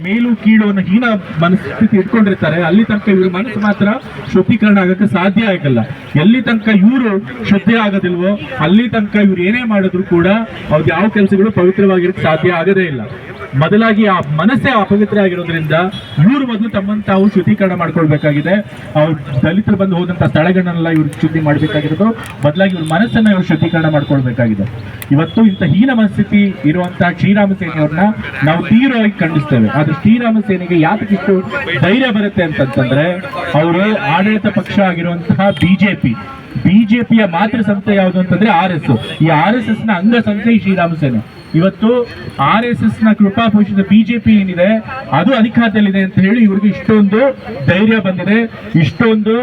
ಮೇಲು ಕೀಳು ಅನ್ನೋ ಹೀನ ಮನಸ್ಥಿತಿ ಇಟ್ಕೊಂಡಿರ್ತಾರೆ. ಅಲ್ಲಿ ತನಕ ಇವ್ರ ಮನಸ್ಸು ಮಾತ್ರ ಶುದ್ಧೀಕರಣ ಆಗಕ್ಕೆ ಸಾಧ್ಯ ಆಗಲ್ಲ. ಎಲ್ಲಿ ತನಕ ಇವರು ಶುದ್ಧಿ ಆಗೋದಿಲ್ವೋ ಅಲ್ಲಿ ತನಕ ಇವ್ರು ಏನೇ ಮಾಡಿದ್ರು ಕೂಡ ಅವ್ರಿಗೆ ಯಾವ ಕೆಲಸಗಳು ಪವಿತ್ರವಾಗಿರಕ್ಕೆ ಸಾಧ್ಯ ಆಗದೇ ಇಲ್ಲ. ಮೊದಲಾಗಿ ಆ ಮನಸ್ಸೇ ಅಪವಿತ್ರ ಆಗಿರೋದ್ರಿಂದ ಇವರು ಮೊದಲು ತಮ್ಮನ್ನು ತಾವು ಶುದ್ಧೀಕರಣ ಮಾಡ್ಕೊಳ್ಬೇಕಾಗಿದೆ. ಅವ್ರು ದಲಿತರು ಬಂದು ಹೋದಂತ ಸ್ಥಳಗಳನ್ನೆಲ್ಲ ಇವ್ರು ಶುದ್ಧಿ ಮಾಡಬೇಕಾಗಿರೋದು, ಬದಲಾಗಿ ಇವ್ರ ಮನಸ್ಸನ್ನ ಇವ್ರು ಶುದ್ಧೀಕರಣ ಮಾಡ್ಕೊಳ್ಬೇಕಾಗಿದೆ. ಇವತ್ತು ಇಂಥ ಹೀನ ಮನಸ್ಥಿತಿ ಇರುವಂತಹ ಶ್ರೀರಾಮ ಸೇನೆಯವ್ರನ್ನ ನಾವು ತೀವ್ರವಾಗಿ ಖಂಡಿಸ್ತೇವೆ. ಆದ್ರೆ ಶ್ರೀರಾಮ ಸೇನೆಗೆ ಯಾತಕ್ಕಿಷ್ಟು ಧೈರ್ಯ ಬರುತ್ತೆ ಅಂತಂತಂದ್ರೆ, ಅವರು ಆಡಳಿತ ಪಕ್ಷ ಆಗಿರುವಂತಹ ಬಿಜೆಪಿಯ ಮಾತೃ ಸಂಸ್ಥೆ ಯಾವುದು ಅಂತಂದ್ರೆ RS. ಈ RSS ನ ಅಂಗ ಸಂಸ್ಥೆ ಈ ಶ್ರೀರಾಮ ಸೇನೆ. ಇವತ್ತು RSS ನ ಕೃಪಾಪೋಷಿತ ಬಿಜೆಪಿ ಏನಿದೆ ಅದು ಅಧಿಕಾರದಲ್ಲಿದೆ ಅಂತ ಹೇಳಿ ಇವ್ರಿಗೆ ಇಷ್ಟೊಂದು ಧೈರ್ಯ ಬಂದಿದೆ, ಇಷ್ಟೊಂದು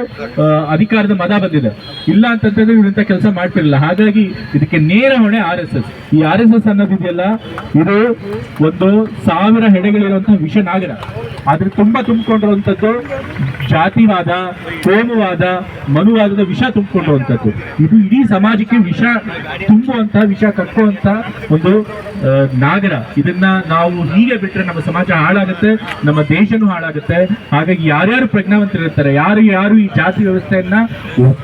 ಅಧಿಕಾರದ ಮದ ಬಂದಿದೆ. ಇಲ್ಲ ಅಂತಂದ್ರೆ ಇವ್ರಂತ ಕೆಲಸ ಮಾಡ್ತಿರಲಿಲ್ಲ. ಹಾಗಾಗಿ ಇದಕ್ಕೆ ನೇರ ಹೊಣೆ RSS. ಈ RSS ಅನ್ನೋದಿದೆಯಲ್ಲ, ಇದು ಒಂದು 1000 ಹೆಡೆಗಳಿರುವಂತಹ ವಿಷನಾಗರ. ಆದ್ರೆ ತುಂಬಿಕೊಂಡಿರುವಂಥದ್ದು ಜಾತಿವಾದ, ಕೋಮುವಾದ, ಮನುವಾದದ ವಿಷ ತುಂಬಿಕೊಂಡಿರುವಂಥದ್ದು. ಇದು ಇಡೀ ಸಮಾಜಕ್ಕೆ ವಿಷ ತುಂಬುವಂತಹ, ವಿಷ ಕಟ್ಟುವಂತ ಒಂದು ನಾಗರ. ಇದನ್ನ ನಾವು ಹೀಗೆ ಬಿಟ್ರೆ ನಮ್ಮ ಸಮಾಜ ಹಾಳಾಗುತ್ತೆ, ನಮ್ಮ ದೇಶನೂ ಹಾಳಾಗುತ್ತೆ. ಹಾಗಾಗಿ ಯಾರ್ಯಾರು ಪ್ರಜ್ಞಾವಂತರಿರ್ತಾರೆ, ಯಾರು ಈ ಜಾತಿ ವ್ಯವಸ್ಥೆಯನ್ನ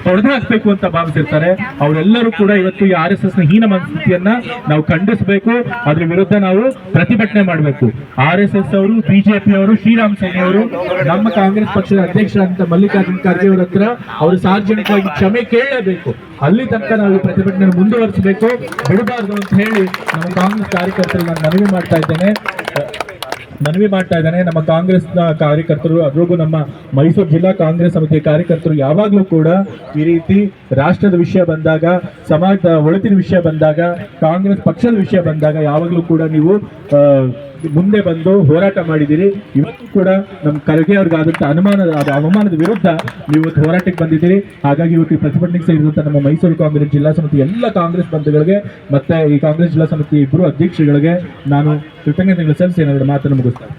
ತೊಡೆದು ಹಾಕ್ಬೇಕು ಅಂತ ಭಾವಿಸಿರ್ತಾರೆ, ಅವರೆಲ್ಲರೂ ಕೂಡ ಇವತ್ತು ಈ RSS ನ ಹೀನ ಮನಸ್ಥಿತಿಯನ್ನ ನಾವು ಖಂಡಿಸಬೇಕು. ಅದ್ರ ವಿರುದ್ಧ ನಾವು ಪ್ರತಿಭಟನೆ ಮಾಡಬೇಕು. RSS ಅವರು, ಬಿಜೆಪಿ ಅವರು, ಶ್ರೀರಾಮ ಸೇನೆಯವರು ನಮ್ಮ ಕಾಂಗ್ರೆಸ್ ಪಕ್ಷದ ಅಧ್ಯಕ್ಷರಾದಂತ ಮಲ್ಲಿಕಾರ್ಜುನ ಖರ್ಗೆ ಅವರ ಹತ್ರ ಅವರು ಸಾರ್ವಜನಿಕವಾಗಿ ಕ್ಷಮೆ ಕೇಳಲೇಬೇಕು. ಅಲ್ಲಿ ತನಕ ನಾವು ಪ್ರತಿಭಟನೆ ಮುಂದುವರಿಸಬೇಕು, ಬಿಡಬಾರ್ದು ಅಂತ ಹೇಳಿ ನಮ್ಮ ಕಾಂಗ್ರೆಸ್ ಕಾರ್ಯಕರ್ತರು ನಾನು ಮನವಿ ಮಾಡ್ತಾ ಇದ್ದೇನೆ. ನಮ್ಮ ಕಾಂಗ್ರೆಸ್ನ ಕಾರ್ಯಕರ್ತರು, ಅದ್ರಿಗೂ ನಮ್ಮ ಮೈಸೂರು ಜಿಲ್ಲಾ ಕಾಂಗ್ರೆಸ್ ಸಮಿತಿಯ ಕಾರ್ಯಕರ್ತರು ಯಾವಾಗಲೂ ಕೂಡ ಈ ರೀತಿ ರಾಷ್ಟ್ರದ ವಿಷಯ ಬಂದಾಗ, ಸಮಾಜದ ಒಳಿತಿನ ವಿಷಯ ಬಂದಾಗ, ಕಾಂಗ್ರೆಸ್ ಪಕ್ಷದ ವಿಷಯ ಬಂದಾಗ ಯಾವಾಗಲೂ ಕೂಡ ನೀವು ಮುಂದೆ ಬಂದು ಹೋರಾಟ ಮಾಡಿದ್ದೀರಿ. ಇವತ್ತು ಕೂಡ ನಮ್ಮ ಖರ್ಗೆ ಅವ್ರಿಗಾದಂಥ ಅವಮಾನದ ವಿರುದ್ಧ ನೀವು ಹೋರಾಟಕ್ಕೆ ಬಂದಿದ್ದೀರಿ. ಹಾಗಾಗಿ ಇವತ್ತು ಪ್ರತಿಭಟನೆಗೆ ಸೇರಿದಂಥ ನಮ್ಮ ಮೈಸೂರು ಕಾಂಗ್ರೆಸ್ ಜಿಲ್ಲಾ ಸಮಿತಿ ಎಲ್ಲ ಕಾಂಗ್ರೆಸ್ ಬಂಧುಗಳಿಗೆ ಮತ್ತೆ ಈ ಕಾಂಗ್ರೆಸ್ ಜಿಲ್ಲಾ ಸಮಿತಿ ಇಬ್ಬರು ಅಧ್ಯಕ್ಷರುಗಳಿಗೆ ನಾನು ಕೃತಜ್ಞತೆಗಳು ಸಲ್ಲಿಸಿ ಏನಾದರೂ ಮಾತನ್ನು ಮುಗಿಸ್ತೇನೆ.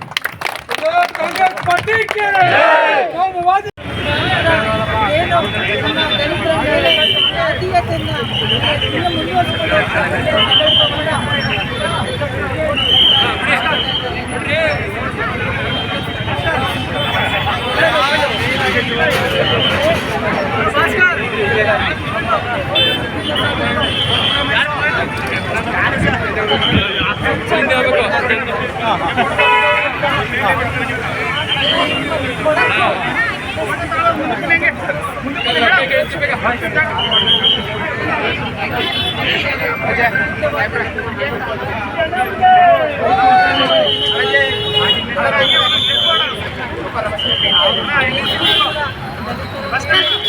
Basta